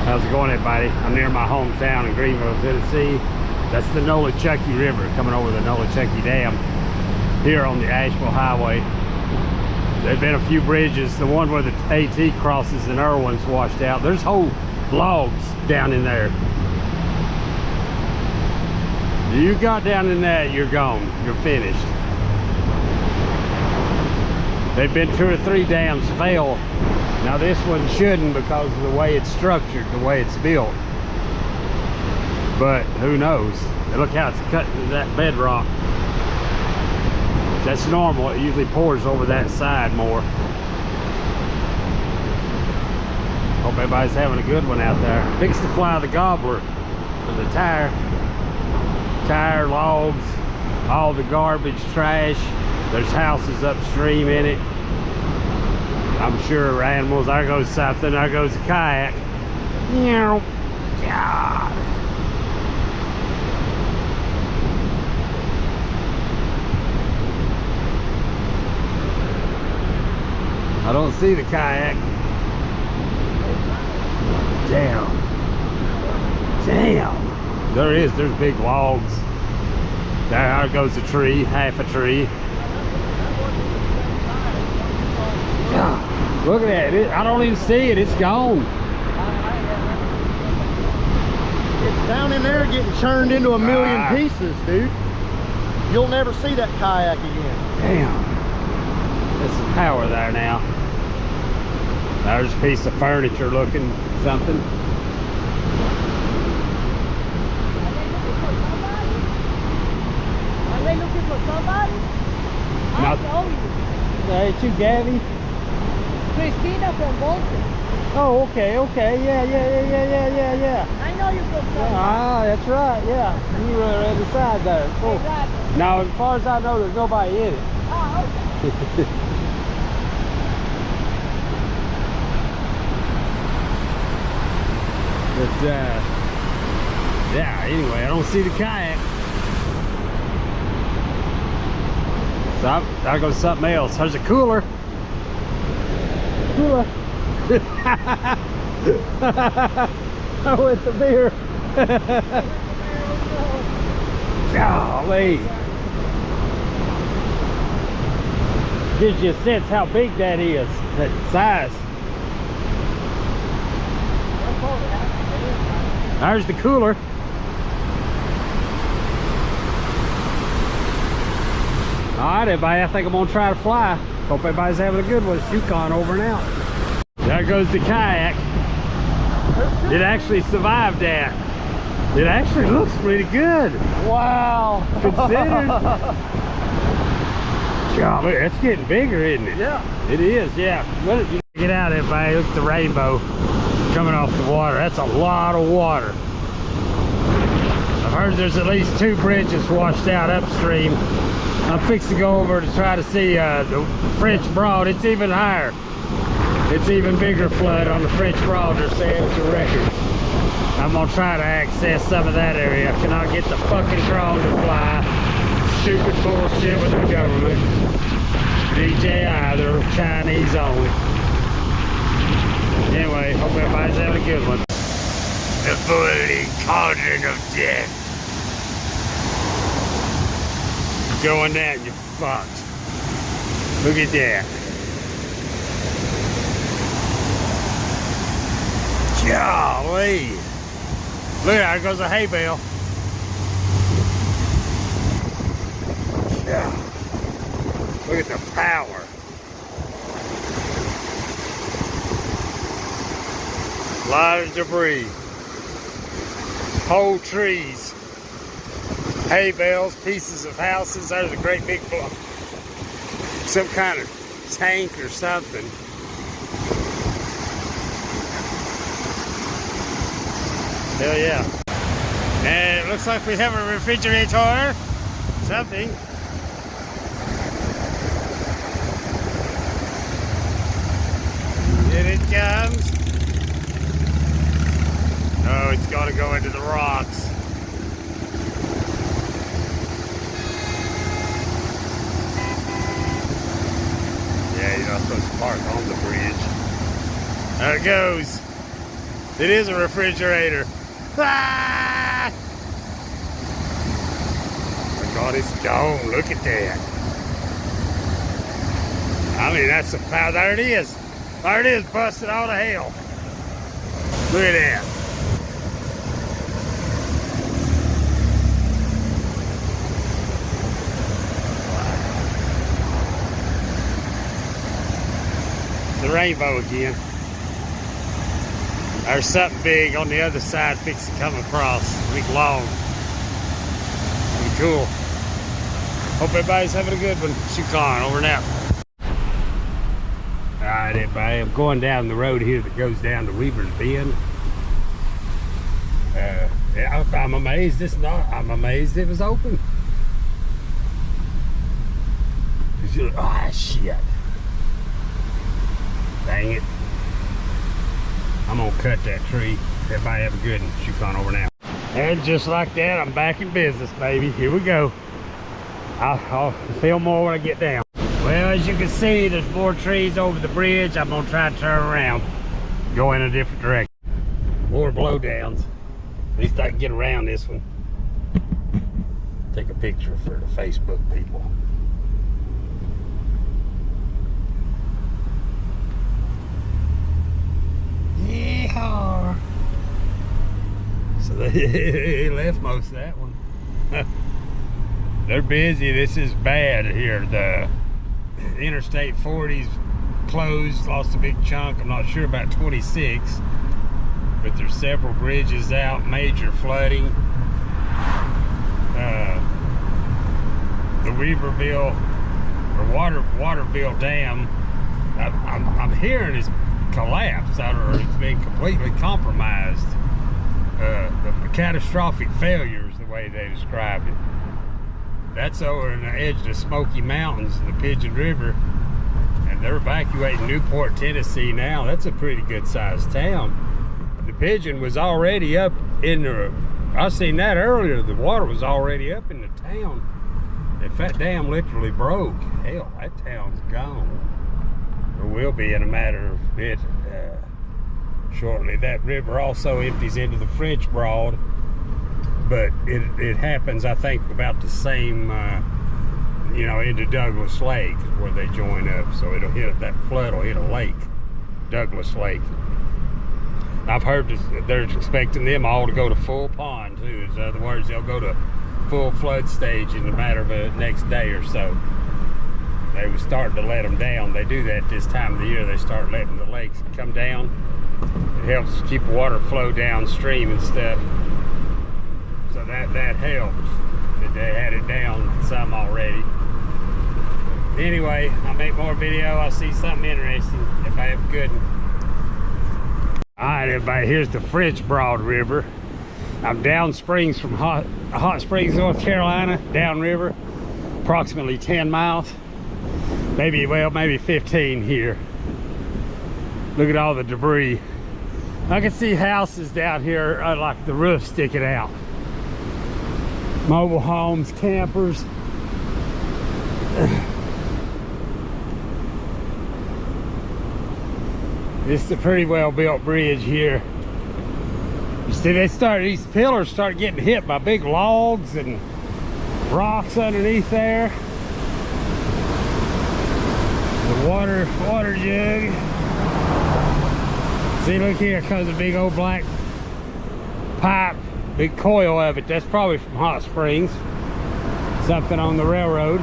How's it going, everybody? I'm near my hometown in Greenville, Tennessee. That's the Nolichucky River coming over the Nolichucky Dam here on the Asheville Highway. There've been a few bridges. The one where the AT crosses in Irwin's washed out. There's whole logs down in there. You got down in that, you're gone. You're finished. They've been 2 or 3 dams fail. Now this one shouldn't because of the way it's structured, the way it's built. But who knows? Look how it's cut through that bedrock. That's normal. It usually pours over that side more. Hope everybody's having a good one out there. Fix to fly the gobbler for the tire, logs, all the garbage, trash. There's houses upstream in it. I'm sure animals. There goes something. There goes a kayak. God. I don't see the kayak. Damn. There is. There's big logs. There goes a tree, half a tree. Look at that. I don't even see it. It's gone. It's down in there getting churned into a million pieces, dude. You'll never see that kayak again. Damn. There's some power there now. There's a piece of furniture looking something. Are they looking for somebody? Not, I told you. you Gabby? Christina from Bolton. Oh, okay, yeah. I know you from somewhere. Ah, that's right, yeah. You were on the side there. Cool. Exactly. Now, as far as I know, there's nobody in it. Oh, okay. But, yeah, anyway, I don't see the kayak. So, there goes something else. There's a cooler. With the beer. Golly. Gives you a sense how big that is, that size. There's the cooler. Alright, everybody, I think I'm gonna try to fly. Hope everybody's having a good one. It's Yukon over and out. There goes the kayak. It actually survived that. It actually looks pretty good. Wow. Considered. God, look, it's getting bigger, isn't it? Yeah. It is, yeah. Get out, everybody. Look at the rainbow coming off the water. That's a lot of water. I've heard there's at least 2 bridges washed out upstream. I'm fixing to go over to try to see the French Broad. It's even higher. It's even bigger flood on the French Broad. They're saying it's a record. I'm gonna try to access some of that area. I cannot get the fucking drone to fly. Stupid bullshit with the government. DJI, they're Chinese only. Anyway, hope everybody's having a good one. The boiling cauldron of death. Going down, you fucked. Look at that. Golly. Look, there goes a hay bale. Yeah. Look at the power. A lot of debris. Whole trees. Hay bales, pieces of houses. There's a great big block. Some kind of tank or something. Hell yeah. And it looks like we have a refrigerator. Something. Here it comes. Oh, it's got to go into the rocks. Yeah, you're not supposed to park on the bridge. There it goes. It is a refrigerator. Ah! Oh my God, it's gone. Look at that. I mean, that's a power. There it is. There it is, busted all to hell. Look at that. The rainbow again. There's something big on the other side fixing to come across. Big long. Pretty cool. Hope everybody's having a good one. Shukon, over and out. Alright everybody, I'm going down the road here that goes down to Weaver's Bend. I'm amazed I'm amazed it was open. Ah, shit. Dang it. I'm gonna cut that tree. Everybody have a good one. Shukon, over now. And just like that, I'm back in business, baby. Here we go. I'll film more when I get down. Well, as you can see, there's more trees over the bridge. I'm gonna try to turn around, go in a different direction. More blowdowns. At least I can get around this one. Take a picture for the Facebook people. Yeehaw! So they left most of that one. They're busy. This is bad here. The Interstate 40's closed, lost a big chunk. I'm not sure about 26, but there's several bridges out, major flooding. The Weaverville or Waterville Dam, I'm hearing is collapsed or it's been completely compromised. The catastrophic failure is the way they describe it. That's over on the edge of the Smoky Mountains and the Pigeon River, and they're evacuating Newport, Tennessee now. That's a pretty good sized town. The Pigeon was already up in the, I seen that earlier, the water was already up in the town. If that dam literally broke, hell, that town's gone. Or will be in a matter of bit shortly. That river also empties into the French Broad, but it happens, I think, about the same, you know, into Douglas Lake where they join up. So it'll hit, that flood will hit a lake, Douglas Lake. I've heard that they're expecting them all to go to full pond too. In other words, they'll go to full flood stage in a matter of the next day or so. They were starting to let them down. They do that this time of the year. They start letting the lakes come down. It helps keep water flow downstream and stuff. So that helps. They had it down some already. Anyway, I'll make more video. I'll see something interesting. Everybody have a good one. Alright everybody, here's the French Broad River. I'm down springs from Hot Springs, North Carolina, downriver, approximately 10 miles. Maybe 15 here. Look at all the debris. I can see houses down here, like the roof sticking out. Mobile homes, campers. This is a pretty well built bridge here. You see, these pillars start getting hit by big logs and rocks underneath there. The water jug. See, look here, comes a big old black pipe, big coil of it. That's probably from Hot Springs. Something on the railroad.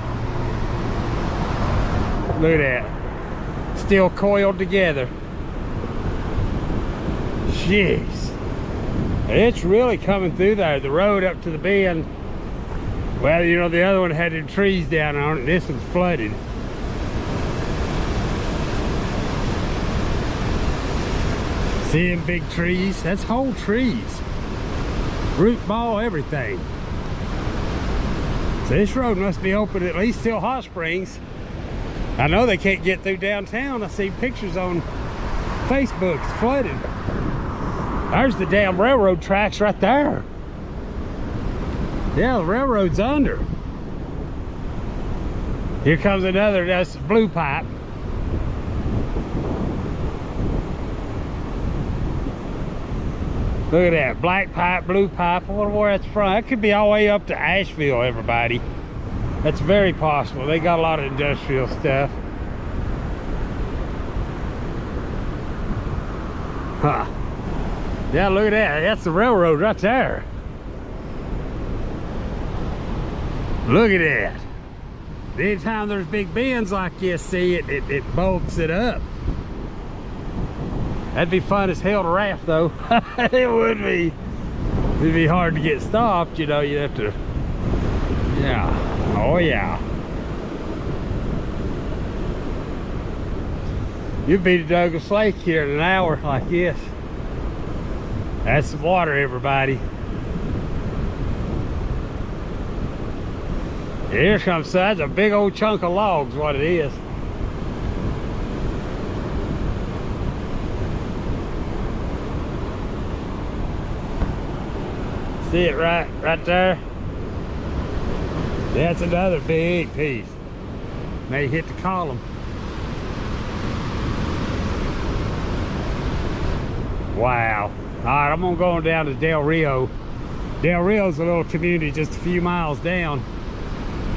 Look at that. Still coiled together. Jeez. It's really coming through there. The road up to the bend. Well, you know, the other one had the trees down on it. This one's flooded. See them big trees? That's whole trees. Root ball, everything. So this road must be open at least till Hot Springs. I know they can't get through downtown. I see pictures on Facebook. It's flooded. There's the damn railroad tracks right there. Yeah, the railroad's under. Here comes another, that's blue pipe. Look at that, black pipe, blue pipe. I wonder where that's from. That could be all the way up to Asheville, everybody. That's very possible. They got a lot of industrial stuff. Huh. Yeah, look at that. That's the railroad right there. Look at that. Anytime there's big bends like this, see, it bulks it up. That'd be fun as hell to raft, though. It would be. It'd be hard to get stopped, you know. You'd have to. Yeah. Oh, yeah. You'd be to Douglas Lake here in an hour like this. That's the water, everybody. Here comes, that's a big old chunk of logs, what it is. See it right there? That's another big piece. May hit the column. Wow. All right, I'm gonna go on down to Del Rio. Del Rio's a little community just a few miles down.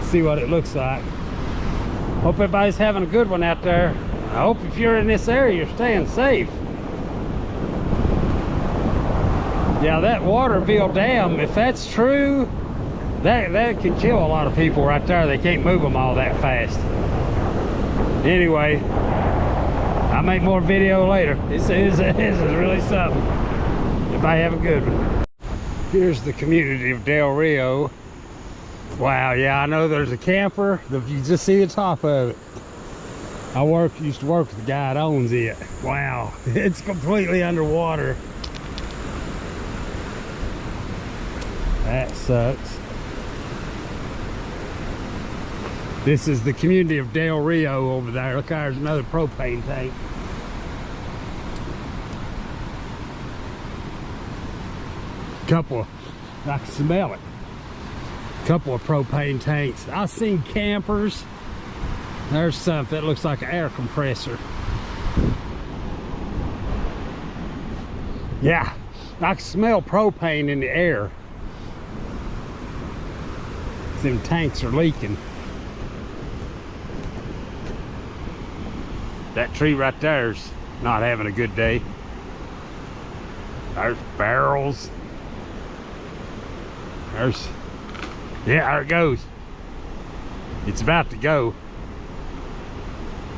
See what it looks like. Hope everybody's having a good one out there. I hope if you're in this area, you're staying safe. Yeah, that Waterville Dam, if that's true, that could kill a lot of people right there. They can't move them all that fast. Anyway, I'll make more video later. This is really something. Everybody have a good one. Here's the community of Del Rio. Wow, yeah, I know there's a camper. You just see the top of it. I used to work with the guy that owns it. Wow, it's completely underwater. That sucks. This is the community of Del Rio over there. Look, there's another propane tank. I can smell it. Couple of propane tanks. I've seen campers. There's something that looks like an air compressor. Yeah, I can smell propane in the air. Them tanks are leaking. That tree right there's not having a good day. There's barrels. Yeah, there it goes. It's about to go.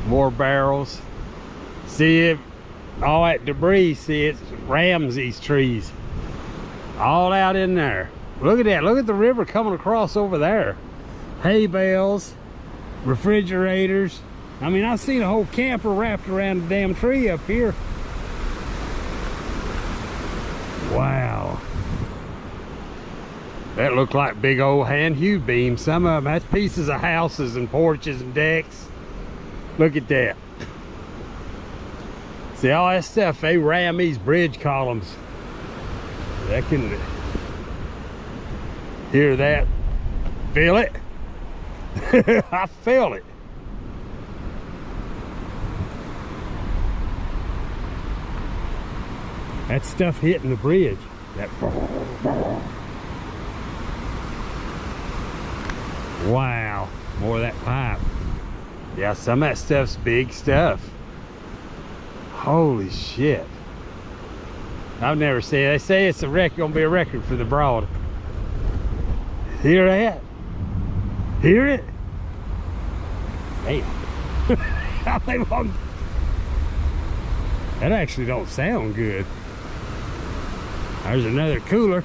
More barrels. See it, all that debris, see it rams these trees. All out in there. Look at that, look at the river coming across over there. Hay bales, refrigerators. I mean, I've seen a whole camper wrapped around a damn tree up here. Wow. That looked like big old hand hew beams. Some of them, that's pieces of houses and porches and decks. Look at that. See all that stuff, they ram these bridge columns. That can hear that. Feel it? I feel it. That stuff hitting the bridge. That. Wow, more of that pipe. Yeah, some of that stuff's big stuff. Holy shit. I've never seen it. They say it's gonna be a record for the Broad. Hear that? Hear it? Damn. That actually don't sound good. There's another cooler.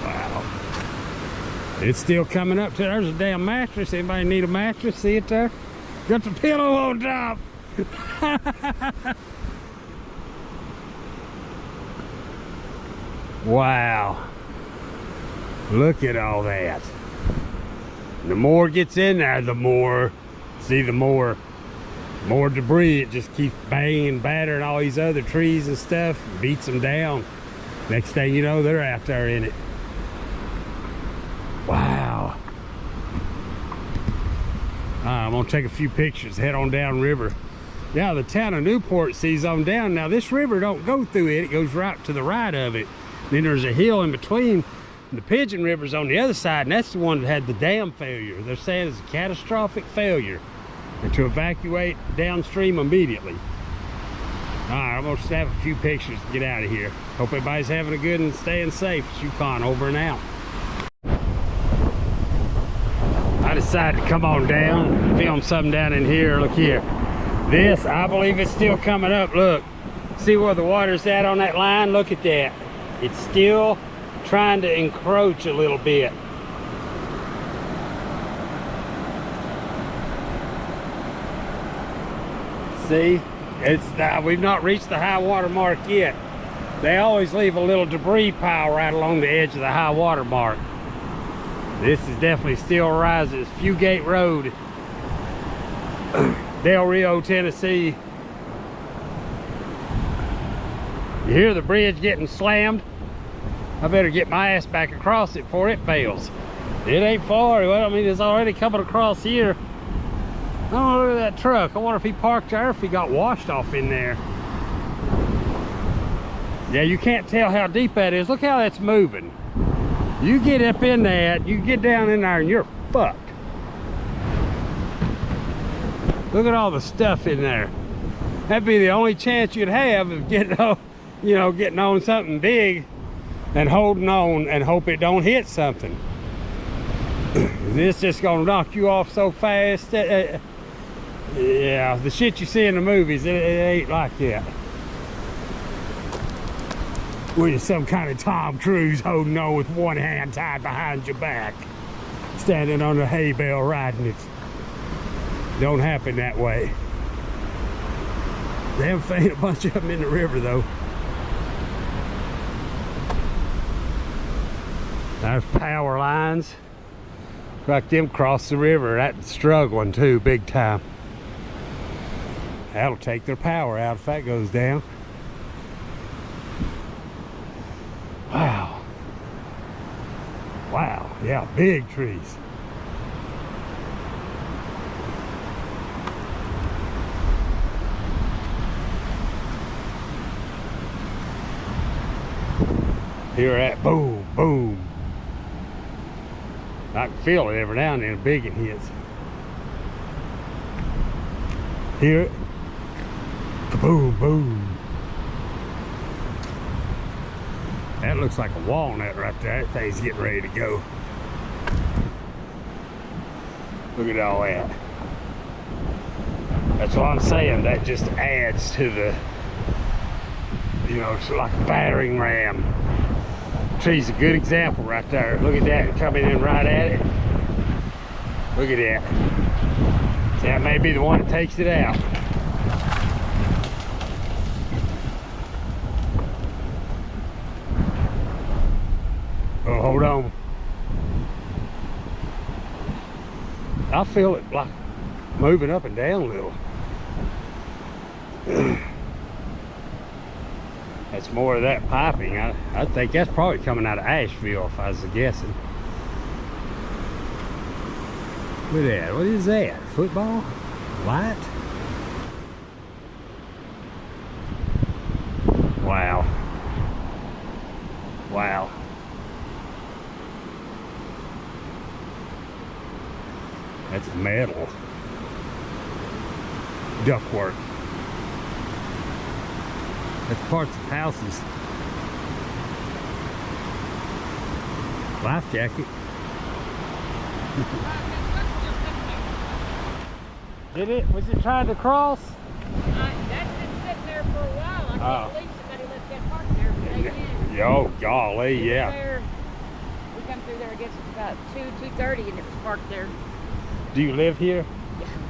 Wow. It's still coming up to, there's a damn mattress. Anybody need a mattress? See it there? Got the pillow on top. Wow. Look at all that. The more it gets in there, the more debris. It just keeps banging, battering all these other trees and stuff, beats them down. Next thing you know, they're out there in it. Wow. I'm gonna take a few pictures, head on down river. Yeah, the town of Newport sees on down. Now this river don't go through it, it goes right to the right of it. Then there's a hill in between. The Pigeon River's on the other side, and that's the one that had the dam failure. They're saying it's a catastrophic failure and to evacuate downstream immediately. All right, I'm gonna snap a few pictures to get out of here. Hope everybody's having a good and staying safe. It's Yukon over and out. I decided to come on down, film something down in here. Look here. This, I believe it's still coming up. Look, see where the water's at on that line? Look at that. It's still trying to encroach a little bit. See, we've not reached the high water mark yet. They always leave a little debris pile right along the edge of the high water mark. This is definitely still rising. It's Fugate Road, Del Rio, Tennessee. You hear the bridge getting slammed? I better get my ass back across it before it fails. It ain't far. Well, I mean, it's already coming across here. Oh, look at that truck. I wonder if he parked there, if he got washed off in there. Yeah, you can't tell how deep that is. Look how that's moving. You get up in that, you get down in there, and you're fucked. Look at all the stuff in there. That'd be the only chance you'd have of getting on, you know, getting on something big and holding on and hope it don't hit something. This just gonna knock you off so fast. Yeah, the shit you see in the movies, it ain't like that. Where you're some kind of Tom Cruise holding on with one hand tied behind your back, standing on a hay bale riding it. Don't happen that way. They haven't found a bunch of them in the river though. There's power lines. Like them across the river. That's struggling too, big time. That'll take their power out if that goes down. Wow. Wow, yeah, big trees. Hear that boom, boom. I can feel it every now and then, a big it hits. Hear it? Kaboom, boom. That looks like a walnut right there. That thing's getting ready to go. Look at all that. That's what I'm saying. That just adds to the, you know, it's like a battering ram. Tree's a good example right there. Look at that, coming in right at it. Look at that. See, that may be the one that takes it out. Oh, hold on. I feel it like moving up and down a little. That's more of that piping. I think that's probably coming out of Asheville if I was guessing. Look at that. What is that? Football? Light? Wow. Wow. That's metal. Ductwork. That's parts of houses. Life jacket. Did it? Was it trying to cross? That's been sitting there for a while. I can't believe somebody let that park there for 8 minutes. Oh, golly, yeah. We come through there, I guess it's about 2:30, and it was parked there. Do you live here?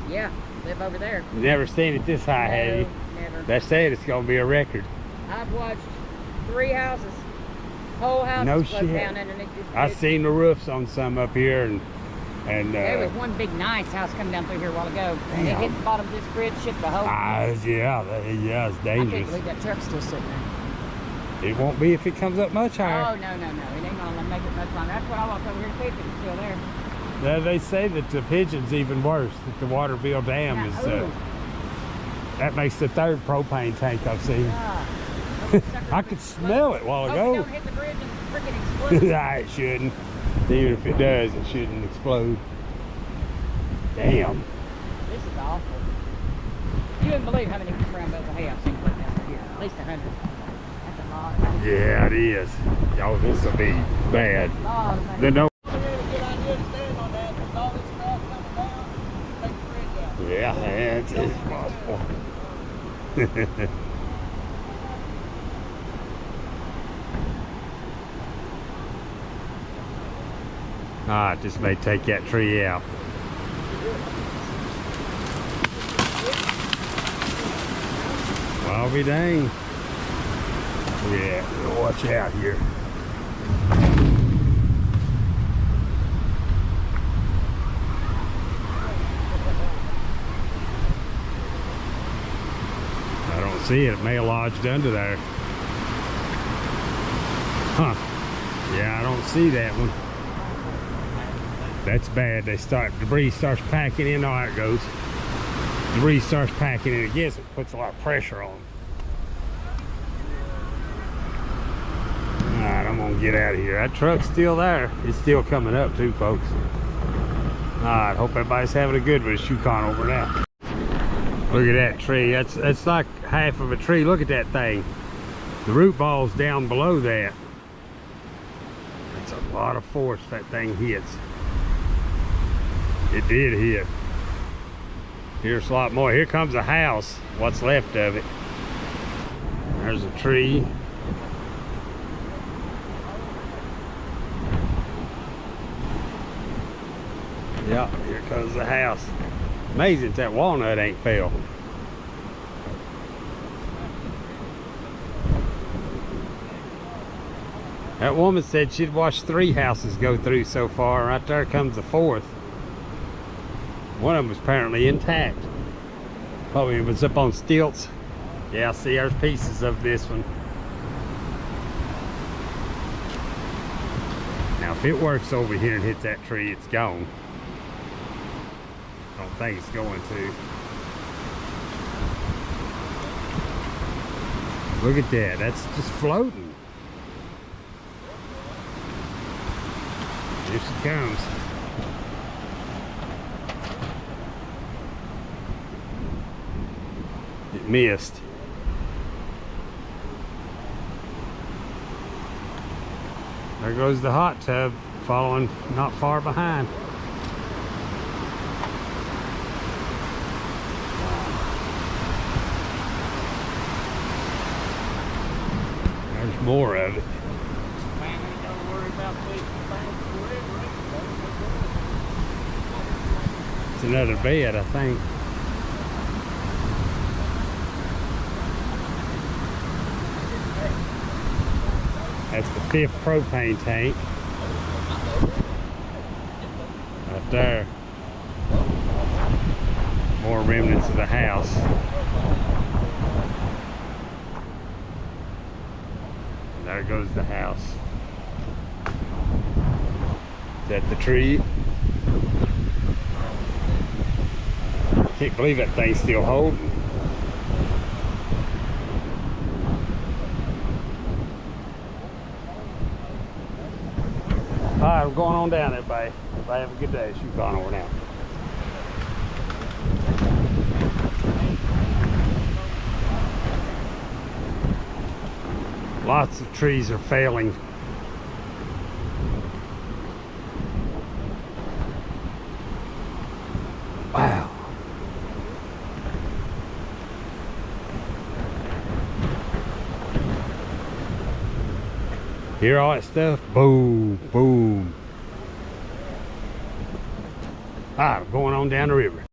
Yeah, live over there. Never seen it this high, have you? Never. That's saying it's gonna be a record. I've watched 3 houses, whole houses No float shit. down underneath this I bridge. seen the roofs on some up here, and There was one big nice house coming down through here a while ago. Damn. It hit the bottom of this bridge, shook the whole. yeah, it's I can't dangerous. believe that truck's still sitting there. It won't be if it comes up much higher. Oh, no. It ain't gonna make it much longer. That's why I walked over here to see if it's still there. They say that the Pigeon's even worse, that the Waterville Dam is, Ooh. That makes the third propane tank I've seen. I could smell it a while Hope ago. it don't hit the bridge and freaking explode. Nah, it shouldn't. Even if it does, it shouldn't explode. Damn. This is awful. You wouldn't believe how many brown bales of hay I've seen put down here. At least 100. That's a lot. Yeah, it is. Oh, this will be bad. The no. Yeah, that's possible. Ah, it just may take that tree out. I'll be dang. Yeah, watch out here. I don't see it. It may have lodged under there. Huh. Yeah, I don't see that one. That's bad. Debris starts packing in. Oh, there it goes. Debris starts packing in. I guess it puts a lot of pressure on. Alright, I'm gonna get out of here. That truck's still there. It's still coming up too, folks. Alright, hope everybody's having a good one. Yukon over there. Look at that tree. That's like half of a tree. Look at that thing. The root ball's down below that. That's a lot of force that thing hits. It did hit. Here's a lot more. Here comes a house. What's left of it. There's a tree. Yep, here comes the house. Amazing that walnut ain't fell. That woman said she'd watched 3 houses go through so far. Right there comes the 4th. One of them was apparently intact. Probably was up on stilts. Yeah, see, there's pieces of this one. Now, if it works over here and hits that tree, it's gone. I don't think it's going to. Look at that. That's just floating. Here she comes. It missed. There goes the hot tub, following not far behind. There's more of it. It's another bed, I think. That's the 5th propane tank. Right there. More remnants of the house. And there goes the house. Is that the tree? Can't believe that thing's still holding. Alright, we're going on down, everybody. Everybody have a good day. Yukon over now. Lots of trees are failing. Wow. Hear all that stuff? Boom, boom. All right, I'm going on down the river.